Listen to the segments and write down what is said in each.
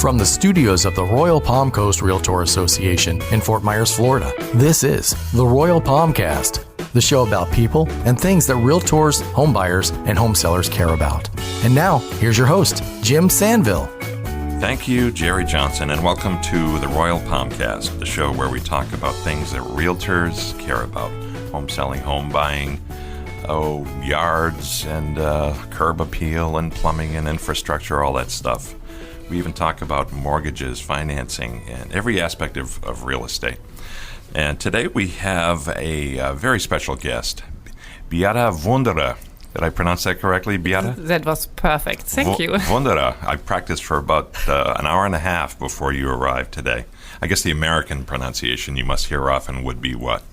From the studios of the Royal Palm Coast Realtor Association in Fort Myers, Florida, this is the Royal Palmcast, the show about people and things that realtors, homebuyers, and home sellers care about. And now, here's your host, Jim Sanville. Thank you, Jerry Johnson, and welcome to the Royal Palmcast, the show where we talk about things that realtors care about. Home selling, home buying, yards and curb appeal and plumbing and infrastructure, all that stuff. We even talk about mortgages, financing, and every aspect of real estate. And today we have a very special guest, Beate Wunderer. Did I pronounce that correctly, Beate? That was perfect. Thank you. Wunderer. I practiced for about an hour and a half before you arrived today. I guess the American pronunciation you must hear often would be what?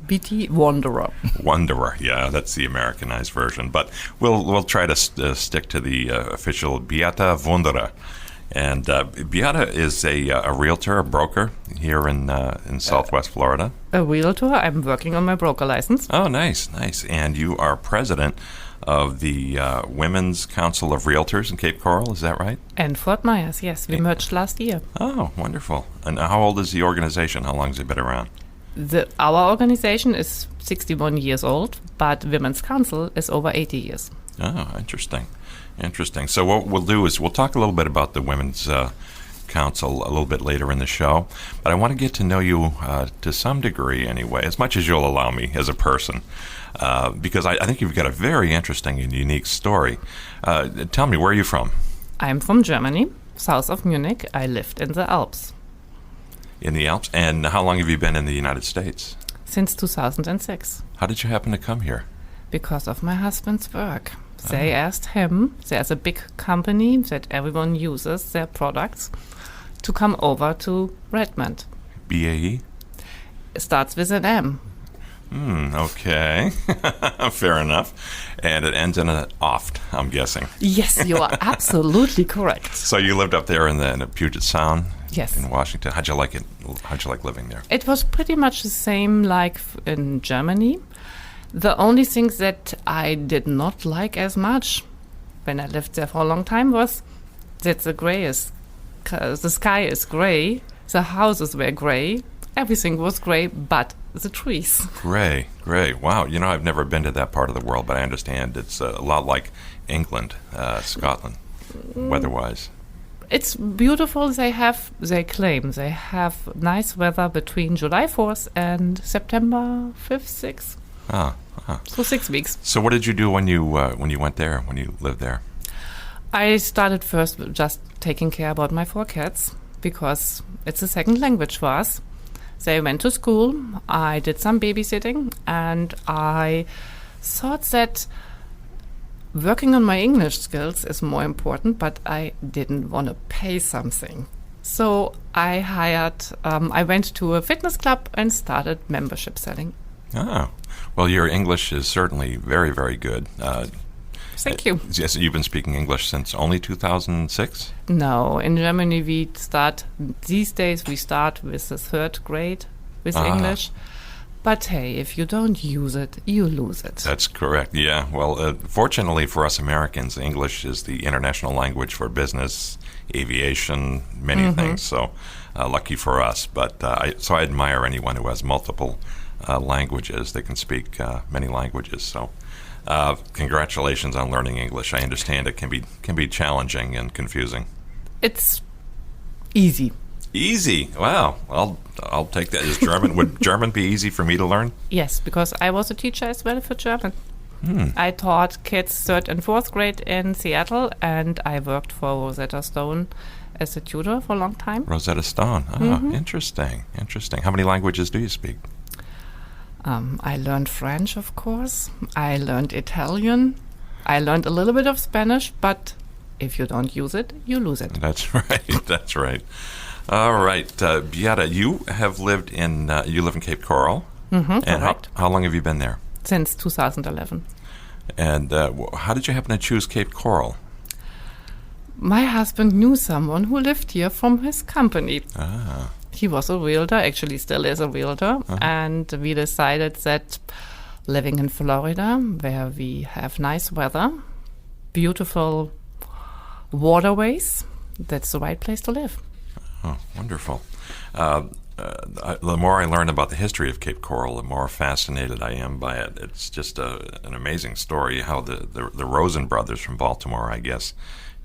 Beate Wunderer. Wunderer, yeah, that's the Americanized version. But we'll try to stick to the official Beate Wunderer. And Beate is a realtor, a broker here in Southwest Florida. A realtor. I'm working on my broker license. Oh, nice. And you are president of the Women's Council of Realtors in Cape Coral, is that right? And Fort Myers, yes. We merged last year. Oh, wonderful. And how old is the organization? How long has it been around? Our organization is 61 years old, but Women's Council is over 80 years. Oh, interesting. So what we'll do is we'll talk a little bit about the Women's Council a little bit later in the show, but I want to get to know you to some degree anyway, as much as you'll allow me as a person, because I think you've got a very interesting and unique story. Tell me, where are you from? I'm from Germany, south of Munich. I lived in the Alps. In the Alps? And how long have you been in the United States? Since 2006. How did you happen to come here? Because of my husband's work. They asked him, there's a big company that everyone uses their products, to come over to Redmond. BAE? It starts with an M. Okay. Fair enough. And it ends in an oft, I'm guessing. Yes, you are absolutely correct. So you lived up there in the Puget Sound? Yes. In Washington. How'd you like it? How'd you like living there? It was pretty much the same like in Germany. The only thing that I did not like as much when I lived there for a long time was that the sky is gray, the houses were gray, everything was gray but the trees. Gray. Wow. You know, I've never been to that part of the world, but I understand it's a lot like England, Scotland, weather-wise. It's beautiful. They claim they have nice weather between July 4th and September 5th, 6th. So 6 weeks. So what did you do when you went there, when you lived there? I started first just taking care about my 4 kids because it's a second language for us. They went to school. I did some babysitting, and I thought that working on my English skills is more important, but I didn't want to pay something. So I went to a fitness club and started membership selling. Oh, well, your English is certainly very, very good. Thank you. Yes, you've been speaking English since only 2006? No, in Germany these days we start with the 3rd grade with English. But hey, if you don't use it, you lose it. That's correct, yeah. Well, fortunately for us Americans, English is the international language for business, aviation, many things, so lucky for us. But I admire anyone who has multiple languages. They can speak many languages. So, congratulations on learning English. I understand it can be challenging and confusing. It's easy. Easy. Wow. I'll take that. Would German be easy for me to learn? Yes, because I was a teacher as well for German. I taught kids 3rd and 4th grade in Seattle, and I worked for Rosetta Stone as a tutor for a long time. Rosetta Stone. Interesting. How many languages do you speak? I learned French, of course. I learned Italian. I learned a little bit of Spanish, but if you don't use it, you lose it. That's right. All right. Beate, you live in Cape Coral. And correct. How long have you been there? Since 2011. And how did you happen to choose Cape Coral? My husband knew someone who lived here from his company. He was a realtor, actually still is a realtor, and we decided that living in Florida, where we have nice weather, beautiful waterways, that's the right place to live. Oh, wonderful. The more I learn about the history of Cape Coral, the more fascinated I am by it. It's just an amazing story how the Rosen brothers from Baltimore, I guess,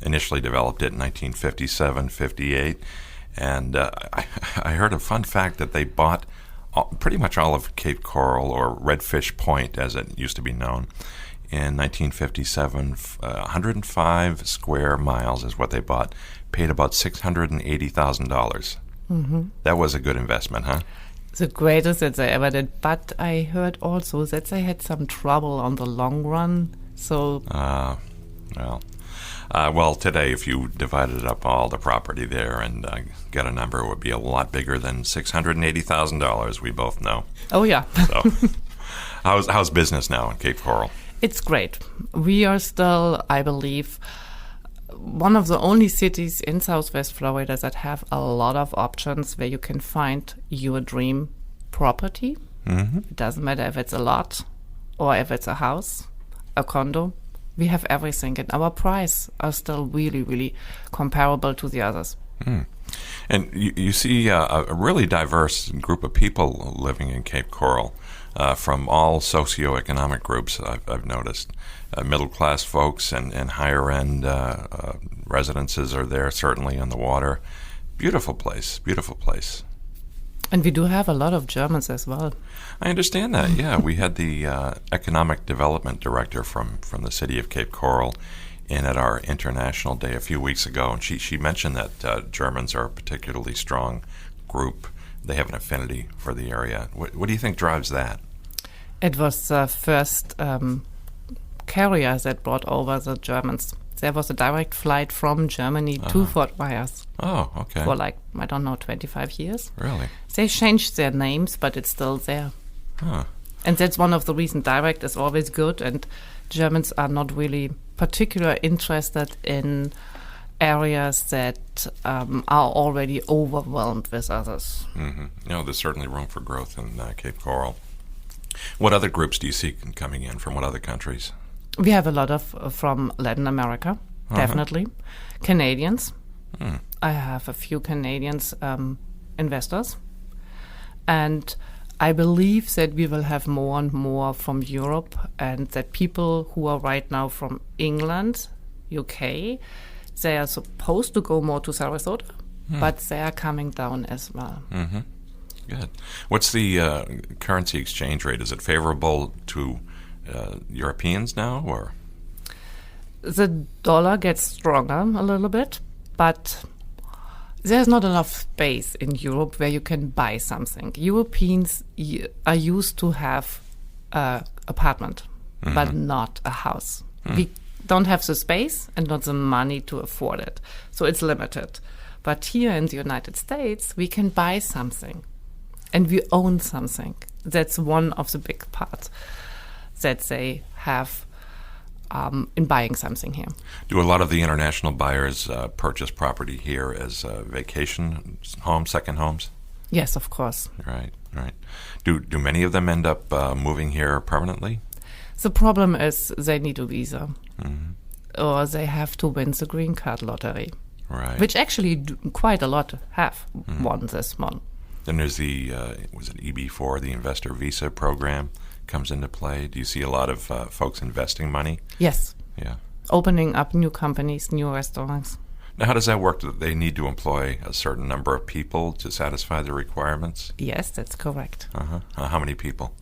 initially developed it in 1957, 58. And I heard a fun fact that they bought pretty much all of Cape Coral, or Redfish Point as it used to be known, in 1957. 105 square miles is what they bought, paid about $680,000. Mm-hmm. That was a good investment, huh? The greatest that they ever did. But I heard also that they had some trouble on the long run. So, well, today, if you divided up all the property there and get a number, it would be a lot bigger than $680,000. We both know. Oh yeah. So, how's business now in Cape Coral? It's great. We are still, I believe, one of the only cities in Southwest Florida that have a lot of options where you can find your dream property. Mm-hmm. It doesn't matter if it's a lot or if it's a house, a condo. We have everything, and our prices are still really, really comparable to the others. Mm. And you see a really diverse group of people living in Cape Coral, from all socioeconomic groups, I've noticed. Middle-class folks and higher-end residences are there, certainly on the water. Beautiful place, beautiful place. And we do have a lot of Germans as well. I understand that, yeah. We had the economic development director from the city of Cape Coral in at our International Day a few weeks ago, and she mentioned that Germans are a particularly strong group. They have an affinity for the area. What do you think drives that? It was the first carrier that brought over the Germans. There was a direct flight from Germany to Fort Myers. Oh, okay. For 25 years. Really? They changed their names, but it's still there. Huh. And that's one of the reasons direct is always good, and Germans are not really particularly interested in areas that are already overwhelmed with others. Mm-hmm. No, there's certainly room for growth in Cape Coral. What other groups do you see coming in from what other countries? We have a lot of from Latin America, definitely. Canadians. Mm. I have a few Canadians investors. And I believe that we will have more and more from Europe, and that people who are right now from England, UK, they are supposed to go more to Sarasota, but they are coming down as well. Mm-hmm. Good. What's the currency exchange rate? Is it favorable to Europeans now, or? The dollar gets stronger a little bit, but there's not enough space in Europe where you can buy something. Europeans are used to have an apartment, but not a house. We don't have the space and not the money to afford it, so it's limited. But here in the United States, we can buy something, and we own something. That's one of the big parts that they have in buying something here. Do a lot of the international buyers purchase property here as vacation homes, second homes? Yes, of course. Right. Do many of them end up moving here permanently? The problem is they need a visa, or they have to win the green card lottery, right? Which actually quite a lot have won this one. Then there's the was it EB4, the Investor Visa program, comes into play. Do you see a lot of folks investing money? Yes. Yeah. Opening up new companies, new restaurants. Now, how does that work? Do they need to employ a certain number of people to satisfy the requirements? Yes, that's correct. How many people?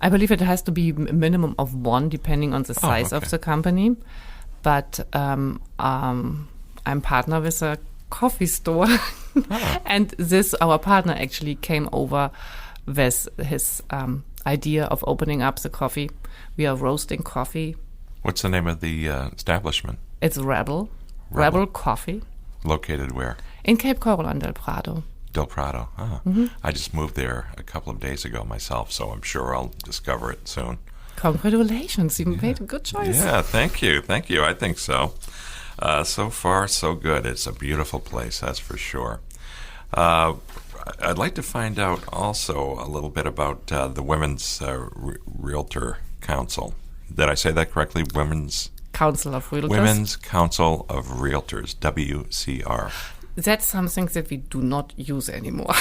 I believe it has to be a minimum of one, depending on the size of the company. But I'm partner with a coffee store. And our partner actually came over with his idea of opening up the coffee. We are roasting coffee. What's the name of the establishment? It's Rebel Coffee. Located where? In Cape Coral and Del Prado. Del Prado. I just moved there a couple of days ago myself, so I'm sure I'll discover it soon. Congratulations. You made a good choice. Yeah, thank you. I think so. So far, so good. It's a beautiful place, that's for sure. I'd like to find out also a little bit about the Women's Realtor Council. Did I say that correctly? Women's Council of Realtors. Women's Council of Realtors, WCR. That's something that we do not use anymore.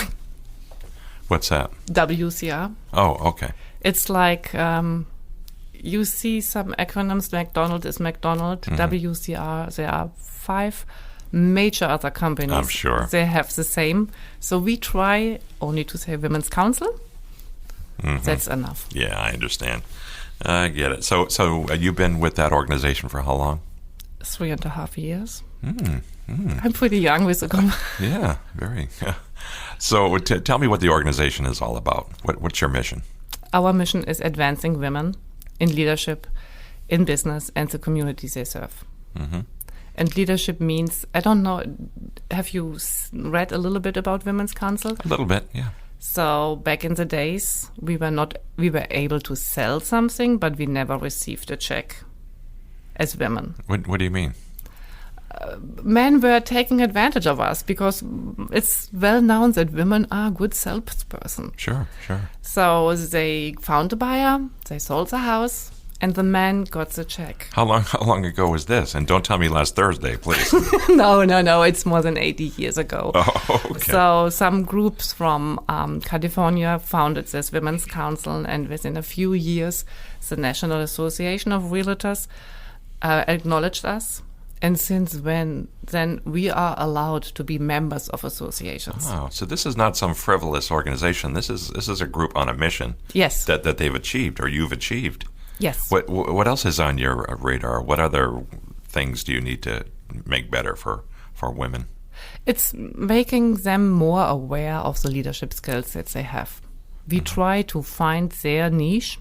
What's that? WCR. Oh, okay. It's like you see some acronyms. McDonald's is McDonald. WCR. There are 5 major other companies. I'm sure. They have the same. So we try only to say Women's Council. That's enough. Yeah, I understand. I get it. So you've been with that organization for how long? 3.5 years. I'm pretty young with the company. Yeah, very. So tell me what the organization is all about. What's your mission? Our mission is advancing women in leadership, in business, and the communities they serve. And leadership means, I don't know, have you read a little bit about Women's Council? A little bit, yeah. So back in the days, we were able to sell something, but we never received a check as women. What do you mean? Men were taking advantage of us because it's well known that women are good salesperson. Sure. So they found a buyer, they sold the house, and the man got the check. How long ago was this? And don't tell me last Thursday, please. No, it's more than 80 years ago. Oh, okay. So some groups from California founded this Women's Council, and within a few years, the National Association of Realtors acknowledged us. And since then we are allowed to be members of associations. Oh, so this is not some frivolous organization. This is a group on a mission. Yes. That they've achieved, or you've achieved. Yes. What else is on your radar? What other things do you need to make better for women? It's making them more aware of the leadership skills that they have. We try to find their niche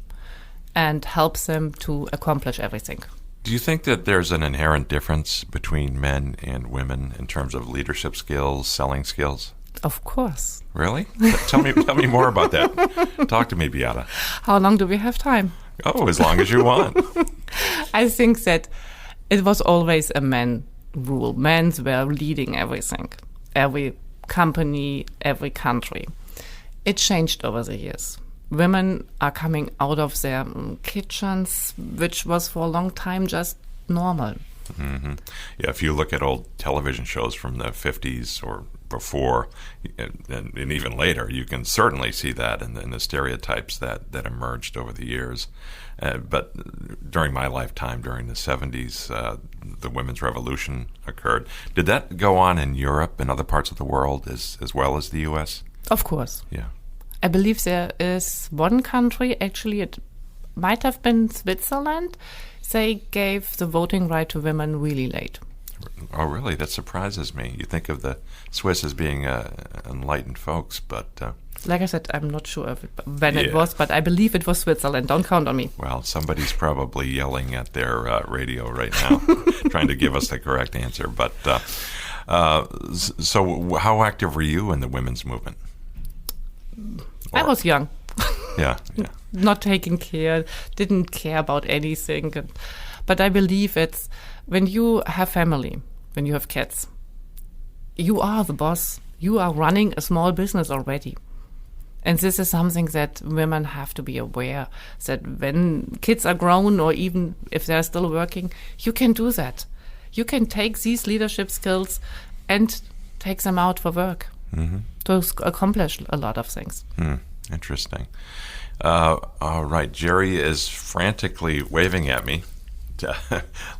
and help them to accomplish everything. Do you think that there's an inherent difference between men and women in terms of leadership skills, selling skills? Of course. Really? Tell me more about that. Talk to me, Beate. How long do we have time? Oh, as long as you want. I think that it was always a man rule. Men were leading everything, every company, every country. It changed over the years. Women are coming out of their kitchens, which was for a long time just normal. Yeah, if you look at old television shows from the 50s or before, and even later, you can certainly see that in the stereotypes that emerged over the years. But during my lifetime, during the 70s, the women's revolution occurred. Did that go on in Europe and other parts of the world as well as the U.S.? Of course. Yeah. I believe there is one country, actually it might have been Switzerland, they gave the voting right to women really late. Oh, really? That surprises me. You think of the Swiss as being enlightened folks, but... like I said, I'm not sure when it was, but I believe it was Switzerland. Don't count on me. Well, somebody's probably yelling at their radio right now, trying to give us the correct answer. But so how active were you in the women's movement? I was young. Yeah. Not taking care, didn't care about anything. But I believe it's when you have family, when you have kids, you are the boss. You are running a small business already. And this is something that women have to be aware, that when kids are grown or even if they're still working, you can do that. You can take these leadership skills and take them out for work to accomplish a lot of things. Interesting. All right. Jerry is frantically waving at me.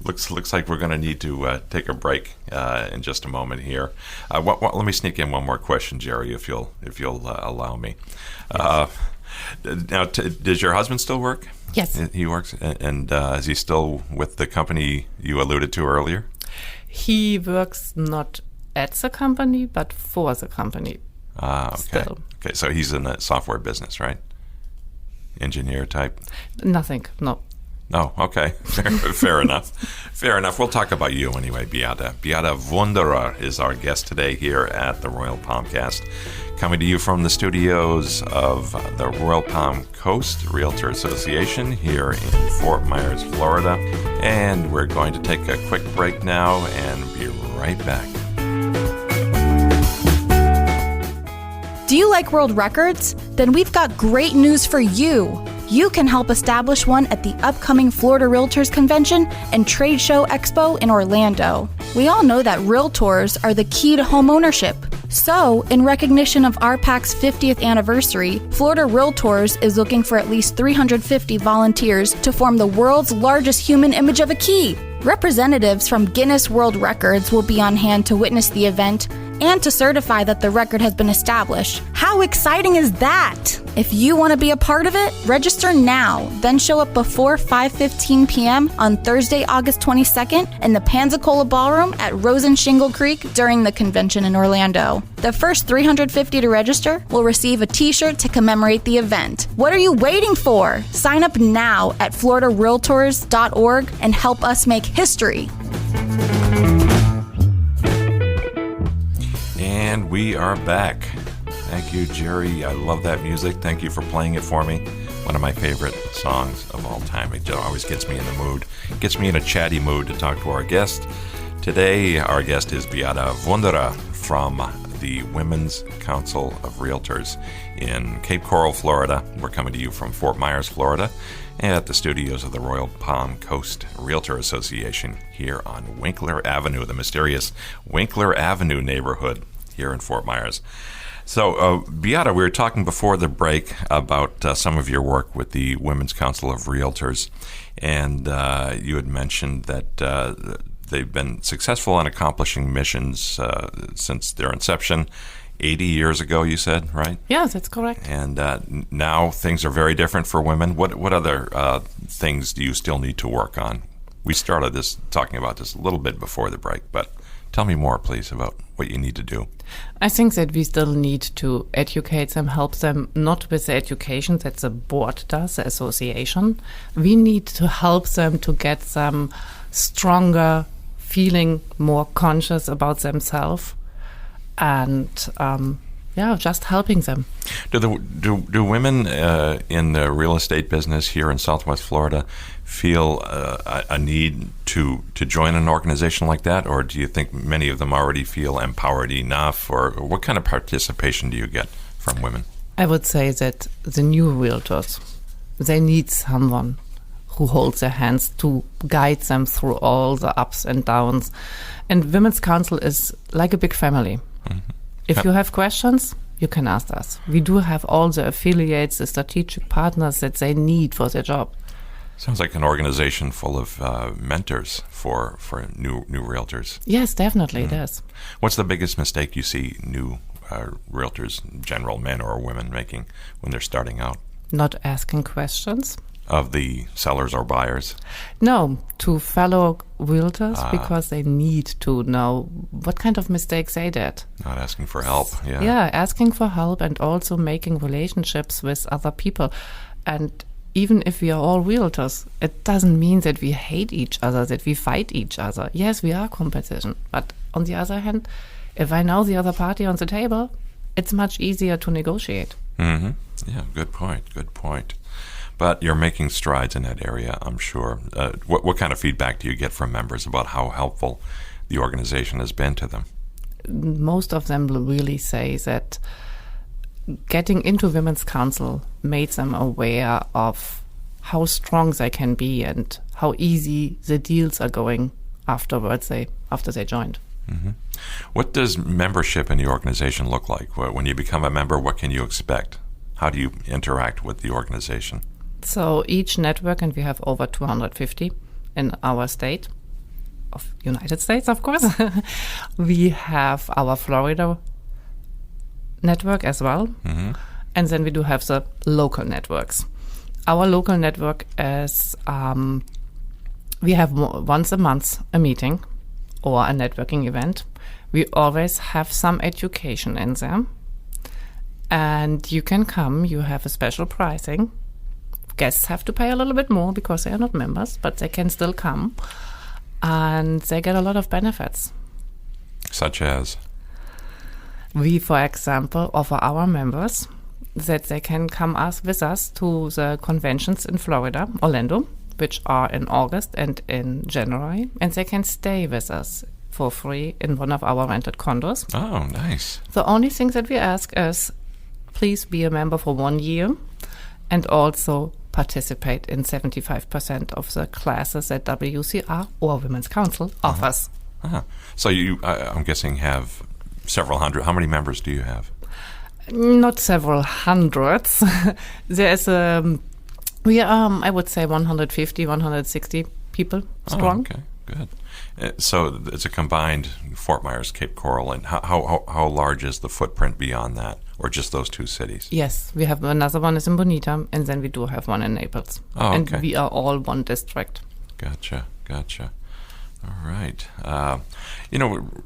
Looks like we're going to need to take a break in just a moment here. Let me sneak in one more question, Jerry, if you'll allow me. Yes. Now, does your husband still work? Yes, he works, and is he still with the company you alluded to earlier? He works not at the company, but for the company. Okay. Still. Okay, so he's in the software business, right? Engineer type? Nothing, no. Oh, okay. Fair enough. Fair enough. We'll talk about you anyway, Beate. Beate Wunderer is our guest today here at the Royal Palmcast. Coming to you from the studios of the Royal Palm Coast Realtor Association here in Fort Myers, Florida. And we're going to take a quick break now and be right back. Do you like world records? Then we've got great news for you. You can help establish one at the upcoming Florida Realtors Convention and Trade Show Expo in Orlando. We all know that Realtors are the key to home ownership. So, in recognition of RPAC's 50th anniversary, Florida Realtors is looking for at least 350 volunteers to form the world's largest human image of a key. Representatives from Guinness World Records will be on hand to witness the event and to certify that the record has been established. How exciting is that? If you want to be a part of it, register now, then show up before 5:15 p.m. on Thursday, August 22nd in the Pensacola Ballroom at Rose and Shingle Creek during the convention in Orlando. The first 350 to register will receive a t-shirt to commemorate the event. What are you waiting for? Sign up now at floridarealtors.org and help us make history. And we are back. Thank you, Jerry. I love that music. Thank you for playing it for me. One of my favorite songs of all time. It always gets me in the mood. Gets me in a chatty mood to talk to our guest. Today, our guest is Beate Wunderer from the Women's Council of Realtors in Cape Coral, Florida. We're coming to you from Fort Myers, Florida, at the studios of the Royal Palm Coast Realtor Association here on Winkler Avenue, the mysterious Winkler Avenue neighborhood here in Fort Myers. So, Beate, we were talking before the break about some of your work with the Women's Council of Realtors, and you had mentioned that they've been successful in accomplishing missions since their inception 80 years ago, you said, right? Yes, that's correct. And now things are very different for women. What other things do you still need to work on? We started talking about this a little bit before the break, but tell me more, please, about what you need to do. I think that we still need to educate them, help them, not with the education that the board does, the association. We need to help them to get them stronger, feeling more conscious about themselves, and just helping them. Do women in the real estate business here in Southwest Florida feel a need to join an organization like that, or do you think many of them already feel empowered enough, or what kind of participation do you get from women? I would say that the new realtors, they need someone who holds their hands to guide them through all the ups and downs. And Women's Council is like a big family. Mm-hmm. If you have questions, you can ask us. We do have all the affiliates, the strategic partners that they need for their job. Sounds like an organization full of mentors for new realtors. Yes, definitely it is. What's the biggest mistake you see new realtors, general men or women, making when they're starting out? Not asking questions. Of the sellers or buyers? No, to fellow realtors, because they need to know what kind of mistakes they did. Not asking for help, yeah. Yeah, asking for help and also making relationships with other people. And even if we are all realtors, it doesn't mean that we hate each other, that we fight each other. Yes, we are competition. But on the other hand, if I know the other party on the table, it's much easier to negotiate. Mm-hmm. Yeah, good point. But you're making strides in that area, I'm sure. What kind of feedback do you get from members about how helpful the organization has been to them? Most of them really say that getting into Women's Council made them aware of how strong they can be and how easy the deals are going after they joined. Mm-hmm. What does membership in the organization look like? When you become a member, what can you expect? How do you interact with the organization? So each network, and we have over 250 in our state, of United States, of course. We have our Florida network as well. Mm-hmm. And then we do have the local networks. Our local network is, we have once a month a meeting or a networking event. We always have some education in there. And you can come, you have a special pricing. Guests have to pay a little bit more because they are not members, but they can still come. And they get a lot of benefits. Such as? We, for example, offer our members that they can come with us to the conventions in Florida, Orlando, which are in August and in January. And they can stay with us for free in one of our rented condos. Oh, nice. The only thing that we ask is, please be a member for 1 year and also participate in 75% of the classes that WCR or Women's Council offers. So you, I'm guessing, have several hundred. How many members do you have? Not several hundreds. There's we are, I would say, 150, 160 people strong. Okay, good. So it's a combined Fort Myers, Cape Coral, and how large is the footprint beyond that, or just those two cities? Yes, we have another one is in Bonita, and then we do have one in Naples. And we are all one district. Gotcha. All right.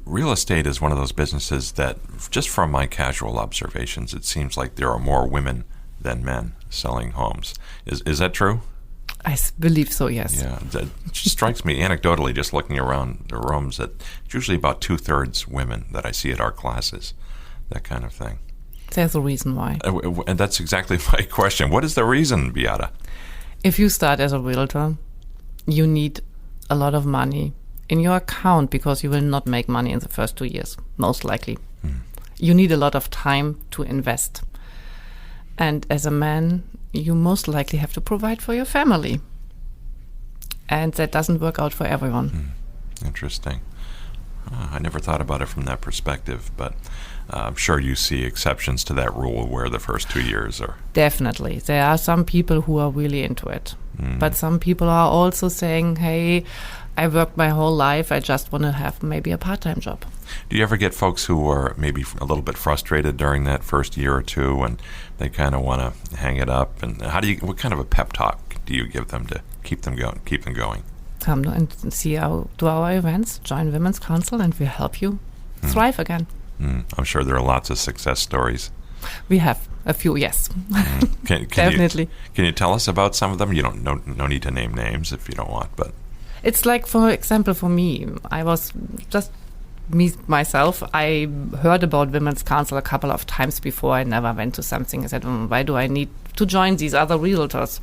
Real estate is one of those businesses that, just from my casual observations, it seems like there are more women than men selling homes. Is that true? I believe so, yes. Yeah, that strikes me anecdotally, just looking around the rooms, that it's usually about 2/3 women that I see at our classes, that kind of thing. There's a reason why. And that's exactly my question. What is the reason, Beate? If you start as a realtor, you need a lot of money in your account because you will not make money in the first 2 years, most likely. You need a lot of time to invest. And as a man, you most likely have to provide for your family. And that doesn't work out for everyone. Interesting. I never thought about it from that perspective, but I'm sure you see exceptions to that rule where the first 2 years are... Definitely. There are some people who are really into it. But some people are also saying, hey, I worked my whole life, I just want to have maybe a part-time job. Do you ever get folks who are maybe a little bit frustrated during that first year or two, and they kind of want to hang it up? And what kind of a pep talk do you give them to keep them going? Come and see to our events, join Women's Council, and we'll help you thrive again. I'm sure there are lots of success stories. We have a few, yes. Definitely. Can you tell us about some of them? You don't no need to name names if you don't want, but it's like, for example, for me, I was just myself. I heard about Women's Council a couple of times before. I never went to something. I said, why do I need to join these other realtors?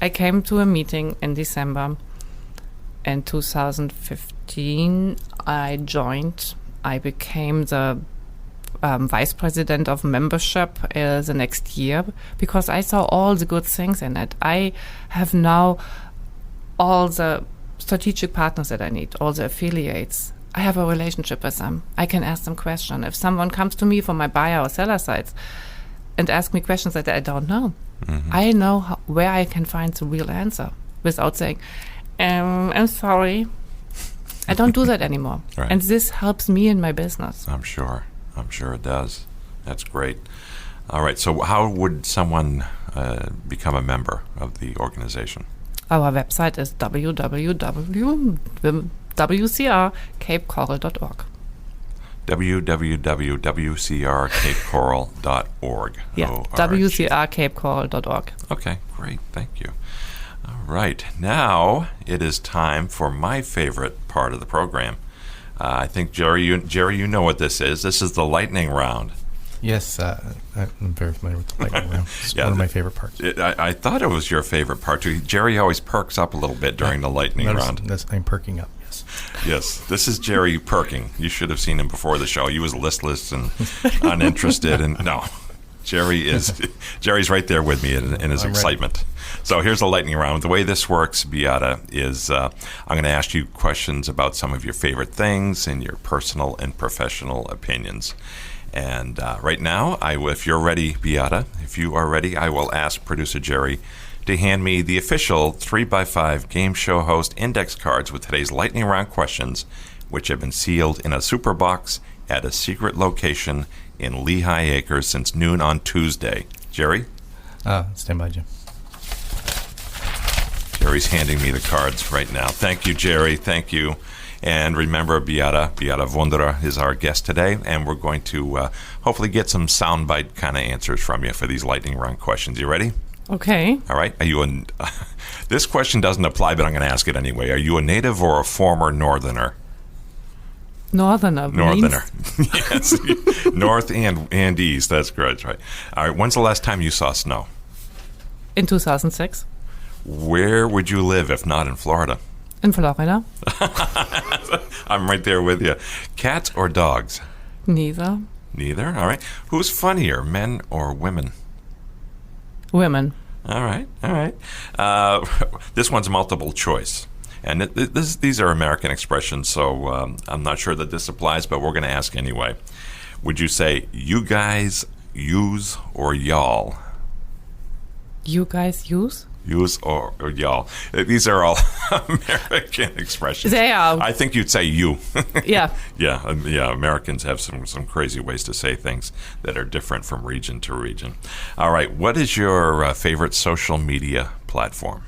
I came to a meeting in December in 2015. I joined. I became the vice president of membership the next year because I saw all the good things in it. I have now all the strategic partners that I need, all the affiliates. I have a relationship with them. I can ask them questions. If someone comes to me from my buyer or seller sites and asks me questions that I don't know, I know where I can find the real answer without saying, I'm sorry. I don't do that anymore. Right. And this helps me in my business. I'm sure it does. That's great. All right, so how would someone become a member of the organization? Our website is www.wcrcapecoral.org. www.wcrcapecoral.org. Yeah, wcrcapecoral.org. Okay, great. Thank you. All right, now it is time for my favorite part of the program. I think, Jerry, you know what this is. This is the lightning round. Yes, I'm very familiar with the lightning round. It's one of my favorite parts. I thought it was your favorite part, too. Jerry always perks up a little bit during the lightning round. I'm perking up, yes. Yes, this is Jerry perking. You should have seen him before the show. He was listless and uninterested. And no, Jerry's right there with me in his excitement. Ready. So here's the lightning round. The way this works, Beate, is I'm going to ask you questions about some of your favorite things and your personal and professional opinions. And right now, if you're ready, Beate, if you are ready, I will ask producer Jerry to hand me the official 3x5 game show host index cards with today's lightning round questions, which have been sealed in a super box at a secret location in Lehigh Acres since noon on Tuesday. Jerry? Stand by, Jim. Jerry's handing me the cards right now. Thank you, Jerry. Thank you. And remember, Beate Wunderer is our guest today, and we're going to hopefully get some soundbite kind of answers from you for these lightning round questions. You ready? Okay. All right. Are you this question doesn't apply, but I'm going to ask it anyway. Are you a native or a former Northerner? Northerner. Yes. North and east. That's great. Right. All right. When's the last time you saw snow? In 2006. Where would you live if not in Florida? In Florida. I'm right there with you. Cats or dogs? Neither. Neither? All right. Who's funnier, men or women? Women. All right. This one's multiple choice. And these are American expressions, so I'm not sure that this applies, but we're going to ask anyway. Would you say you guys use or y'all? You guys use? Use or y'all. These are all American expressions. They are. I think you'd say you. Yeah. Yeah. Americans have some crazy ways to say things that are different from region to region. All right. What is your favorite social media platform?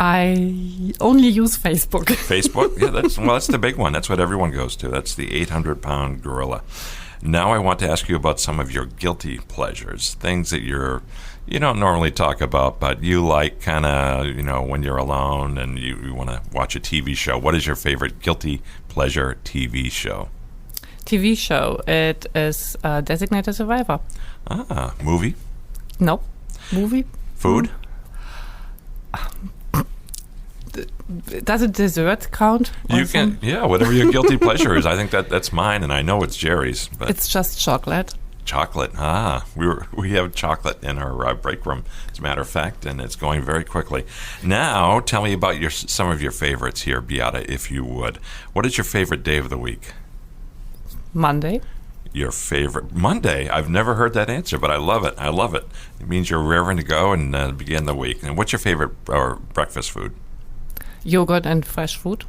I only use Facebook. Facebook? Yeah, that's the big one. That's what everyone goes to. That's the 800-pound gorilla. Now I want to ask you about some of your guilty pleasures, things that you don't normally talk about, but you like kind of, when you're alone and you want to watch a TV show. What is your favorite guilty pleasure TV show? TV show. It is Designated Survivor. Movie? Nope. Movie? Food? Does a dessert count? You can, whatever your guilty pleasure is. I think that's mine, and I know it's Jerry's. But it's just chocolate. Chocolate. We have chocolate in our break room, as a matter of fact, and it's going very quickly. Now, tell me about some of your favorites here, Beate, if you would. What is your favorite day of the week? Monday. Your favorite Monday? I've never heard that answer, but I love it. It means you're raring to go and begin the week. And what's your favorite breakfast food? Yogurt and fresh fruit.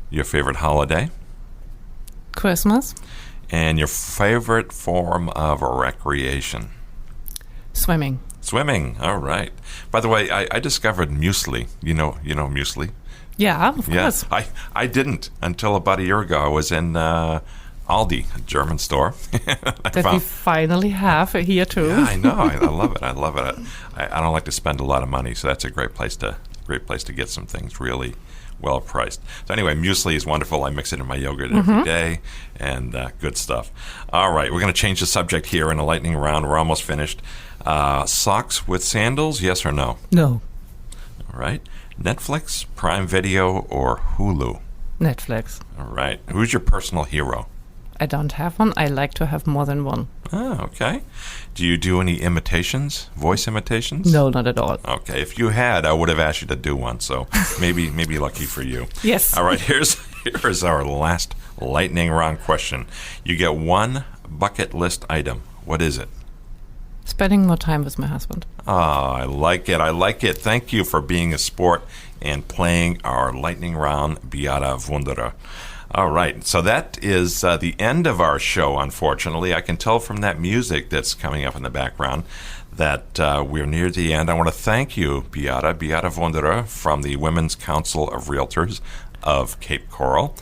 Your favorite holiday? Christmas. And your favorite form of recreation? Swimming. Swimming. All right. By the way, I discovered muesli. You know muesli? Yeah, of course. I didn't until about a year ago. I was in Aldi, a German store. We finally have here too. Yeah, I know. I love it. I don't like to spend a lot of money, so that's a great place to get some things really well priced. So anyway, muesli is wonderful. I mix it in my yogurt every day, and good stuff. All right, we're going to change the subject here in a lightning round. We're almost finished. Socks with sandals, yes or no? No. All right. Netflix, Prime Video, or Hulu? Netflix. All right. Who's your personal hero? I don't have one. I like to have more than one. Oh, okay. Do you do any imitations, voice imitations? No, not at all. Okay. If you had, I would have asked you to do one. So maybe lucky for you. Yes. All right. Here's our last lightning round question. You get one bucket list item. What is it? Spending more time with my husband. I like it. Thank you for being a sport and playing our lightning round, Beate Wunderer. All right, so that is the end of our show, unfortunately. I can tell from that music that's coming up in the background that we're near the end. I want to thank you, Beate Wunderer from the Women's Council of Realtors of Cape Coral.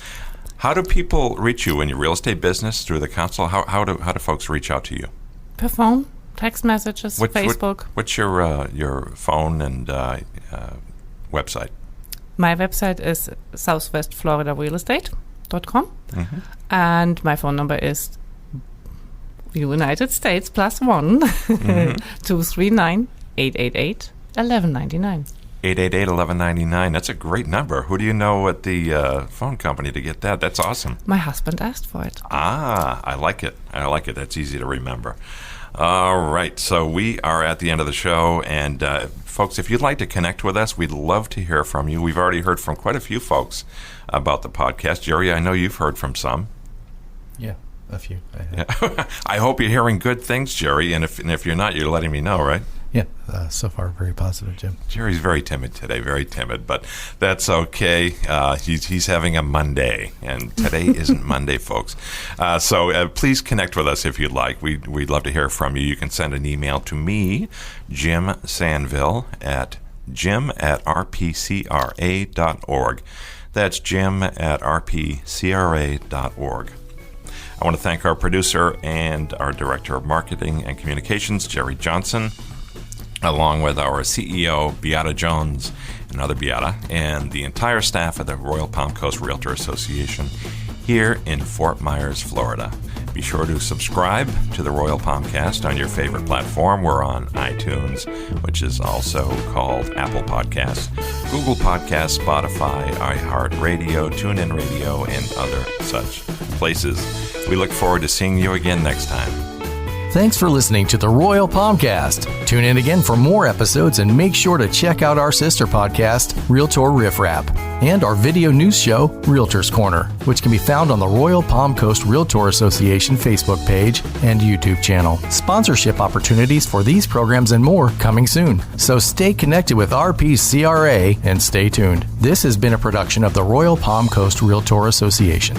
How do people reach you in your real estate business through the council? How do folks reach out to you? Per phone, text messages, Facebook. What's your phone and website? My website is southwestfloridarealestate.com, and my phone number is United States +1 239 888 1199. 888-1199. That's a great number. Who do you know at the phone company to get that? That's awesome. My husband asked for it. I like it. That's easy to remember. All right, so we are at the end of the show, and folks, if you'd like to connect with us, we'd love to hear from you. We've already heard from quite a few folks about the podcast. Jerry, I know you've heard from some. Yeah, a few. I hope you're hearing good things, Jerry, and if you're not, you're letting me know, right? Yeah, so far very positive, Jim. Jerry's very timid today, but that's okay. He's having a Monday, and today isn't Monday, folks. So please connect with us if you'd like. We'd love to hear from you. You can send an email to me, Jim Sanville, at jim@rpcra.org. That's jim@rpcra.org. I want to thank our producer and our Director of Marketing and Communications, Jerry Johnson, along with our CEO, Beate Jones, another Beate, and the entire staff of the Royal Palm Coast Realtor Association here in Fort Myers, Florida. Be sure to subscribe to the Royal Palmcast on your favorite platform. We're on iTunes, which is also called Apple Podcasts, Google Podcasts, Spotify, iHeartRadio, TuneIn Radio, and other such places. We look forward to seeing you again next time. Thanks for listening to the Royal Palmcast. Tune in again for more episodes and make sure to check out our sister podcast, Realtor Riff Rap, and our video news show, Realtors Corner, which can be found on the Royal Palm Coast Realtor Association Facebook page and YouTube channel. Sponsorship opportunities for these programs and more coming soon. So stay connected with RPCRA and stay tuned. This has been a production of the Royal Palm Coast Realtor Association.